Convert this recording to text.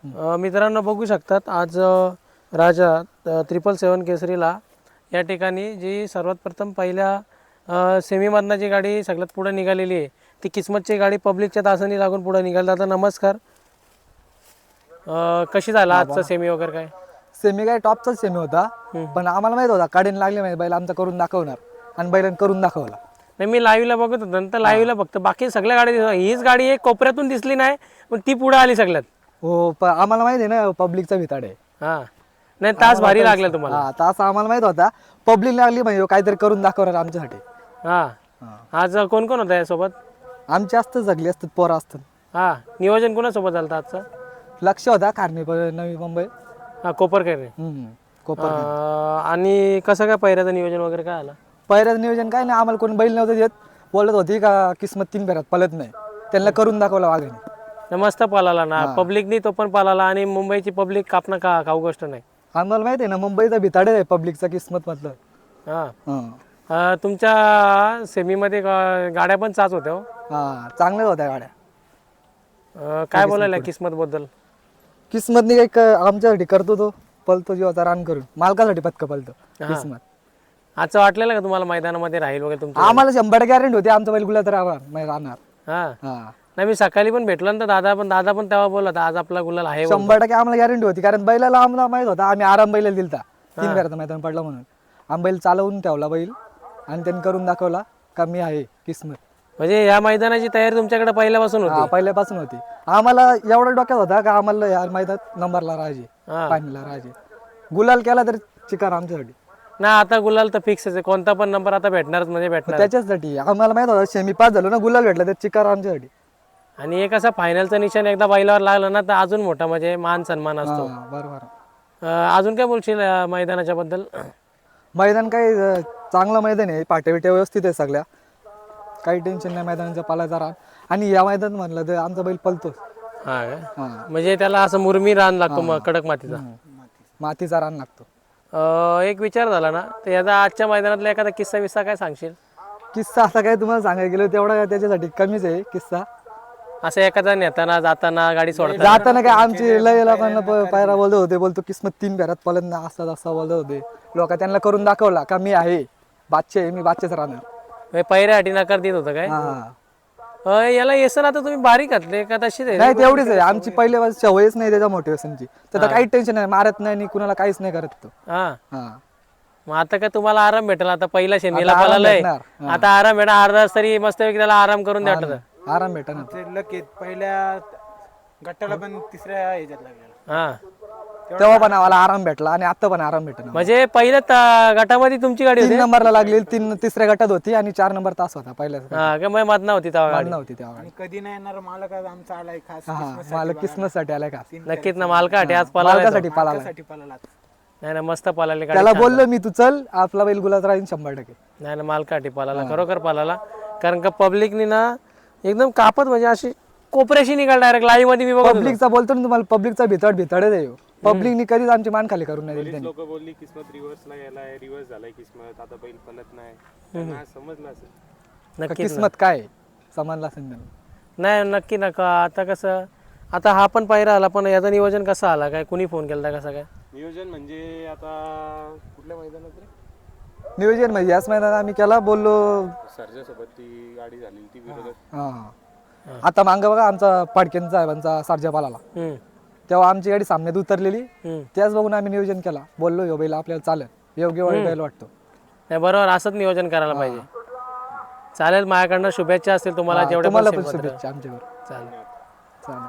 मित्रांनो बघू शकतात आज राजा 777 केसरीला या ठिकाणी जी सर्वात प्रथम पहिल्या सेमीमधनं जी गाडी सगळ्यात पुढे निघालेली आहे ती किस्मतची गाडी पब्लिकच्या तासांनी लागून पुढे निघाली. दादा नमस्कार. कशी झाला आजचा सेमी वगैरे काय? सेमी काय टॉपचाच सेमी होता, पण आम्हाला माहित होता काढीन लागले माहिती बैल आमचा करून दाखवणार आणि बैलांनी करून दाखवला. नाही मी लाईव्हला बघत होतो नंतर लाईव्हला फक्त बाकी सगळ्या गाडी हीच गाडी एक कोपऱ्यातून दिसली नाही पण ती पुढे आली सगळ्यात. हो आम्हाला माहिती आहे ना पब्लिकचा भिताड आहे. हां नाही तास भारी लागला तुम्हाला. हा तास आम्हाला माहित होता पब्लिक लागली म्हणजे काहीतरी करून दाखवणार आमच्यासाठी. हां आज कोण कोण होतं यासोबत? आमची असतं जगली असतात पोरं असतात. हां नियोजन कोणासोबत झालं आजचं? लक्ष होता खारणी नवी मुंबई. हां कोपरकर. कोपर. आणि कसं काय पहिऱ्याचं नियोजन वगैरे काय आलं? पहिल्याचं नियोजन काय नाही, आम्हाला कोणी बैल नव्हतं देत. बोलत होती का किस्मत 3 फेऱ्यात पळत नाही, त्यांना करून दाखवला वाघाने. मस्त पालाला ना पब्लिकनी तो पण पालाला आणि मुंबईची पब्लिक कापणं का खाऊ गोष्ट नाही. आम्हाला माहिती आहे ना मुंबईचा भिताड आहे पब्लिकचा किस्मत मधलं. हां तुमच्या सेमीमध्ये गाड्या पण चाच होत्या हो. चांगल्या होत्या गाड्या. काय बोलायला किस्मत बद्दल? किस्मतने एक आमच्यासाठी करतो तो पलतो जीवाचा रान करून मालकासाठी पत्क पलतो किस्मत. आजचं वाटलेलं का तुम्हाला मैदानामध्ये राहील वगैरे तुमचं? आम्हाला 100% गॅरंटी होती आमचा बैल गुलाल तर राहणार. हां नाही मी सकाळी पण भेटलो ना दादा पण तेव्हा बोलला आज आपला गुलाल आहे. 100% आम्हाला गॅरंटी होती, कारण बैलाला आम्हाला माहित होता आम्ही आराम बैला दिलता 3 फेऱ्याचं मैदान पडला म्हणून. आम्ही बैल चालवून ठेवला बैल आणि त्यांनी करून दाखवला का मी आहे किस्मत. म्हणजे या मैदानाची तयारी तुमच्याकडे पहिल्यापासून होती? पहिल्यापासून होती. आम्हाला एवढा डोक्यात होता का आम्हाला या मैदानात नंबरला राहायचे, फायनलला राहायचे. गुलाल केला तर चिकार आमच्यासाठी. ना आता गुलाल तर फिक्स आहे, कोणता पण नंबर आता भेटणारच म्हणजे भेटणार. त्याच्यासाठी आम्हाला माहित होता सेमी पास झालो ना गुलाल भेटला तर चिकार आमच्यासाठी. आणि एक असा फायनलचं निशाण एकदा बैलावर लागलं ना तर अजून मोठा म्हणजे मान सन्मान असतो. बरोबर. अजून काय बोलशील मैदानाच्या बद्दल? मैदान काय चांगलं मैदान आहे, पाट्या बिट्या व्यवस्थित आहे सगळ्या, काही टेन्शन नाही मैदानाचा पालायचा रान. आणि या मैदान म्हणलं तर आमचा बैल पलतोच. म्हणजे त्याला असं मुरमी रान लागतो कडक मातीचा. मातीचा रान लागतो. एक विचार झाला ना तर याचा आजच्या मैदानातला एखादा किस्सा विस्सा काय सांगशील? किस्सा आता काय तुम्हाला सांगायला गेलो तेवढा त्याच्यासाठी कमीच आहे किस्सा. असं एखादा नेताना जाताना गाडी सोडताना जाताना काय आमची लय लोकांना पायरा बोलतो किस्मत 3 फेऱ्यात पलत ना असं बोलत होते लोक. त्यांना करून दाखवला का मी आहे बादशा आहे, मी बादशाच राहणार. पहिऱ्यासाठी नकार देत होतं काय? याला येसन आता तुम्ही बारीक घातले का तशीच आहे? नाही तेवढीच आहे आमची पहिल्या सवयच नाही त्याच्या मोटिवेशनची, तर काही टेन्शन नाही, मारत नाही कुणाला काहीच नाही करत तो. मग आता काय तुम्हाला आराम भेटेल? आता पहिला शेमीला पळालंय, आता आराम भेटा अर्धा तरी मस्त त्याला आराम करून द्या. आराम भेटा ना. पहिल्या गटाला पण तिसऱ्या ह्याच्यात लागलेला. तेव्हा पण आम्हाला आराम भेटला आणि आता पण आराम भेटला. म्हणजे पहिल्या गटामध्ये तुमची गाडी 3 नंबरला लागली, तिसऱ्या गटात होती आणि 4 नंबर तास होता पहिल्या. मधना होती तेव्हा गाडी नव्हती तेव्हा. आणि कधी नाही येणार मालक आज आमचा आलाय खास. मला किस्मत साठी आलाय का? नक्कीच ना मालकासाठी आज मालकासाठी पळाला. नाही ना मस्त पळाली गाडी. त्याला बोललो मी तू चल आपला बैल गुलाल राहील 100%. नाही ना मालकासाठी पळाला, खरोखर पळाला. कारण का पब्लिकनी ना एकदम कापत म्हणजे अशी कोपऱ्याशी निघाल डायरेक्ट लाईव्ह मध्ये. मी बघतो पब्लिकचा बोलतो ना तुम्हाला, पब्लिकचा भितडच आहे. पब्लिकनी कधीच आमची मान खाली करून नाही दिली. लोक बोलली किस्मत रिव्हर्सला गेलाय, रिव्हर्स झालाय किस्मत, आता बैल पलत नाही. समजलं असेल नक्की किस्मत काय समजला असेल. नाही नक्की नका. आता कसं आता हा पण पायरा आला पण याचं नियोजन कसं आला काय? कुणी फोन केला कसं काय नियोजन? म्हणजे आता कुठल्या मैदानात रे? नियोजन म्हणजे याच महिन्यात आम्ही केला, बोललो सरजा सोबत ती गाडी झाली ती विरोधात. आता मांग बघा आमचा पाडकेंचा साहेबांचा सारजा पालाला, तेव्हा आमची गाडी सामन्यात उतरलेली. त्याच बघून आम्ही नियोजन केला, बोललो यो बैल आपल्याला चालेल, योग्य बैल वाटतो. नाही बरोबर, असंच नियोजन करायला पाहिजे. चालेल, माझ्याकडनं शुभेच्छा असतील तुम्हाला जेवढ्या पण शुभेच्छा आमच्यावर. चालेल.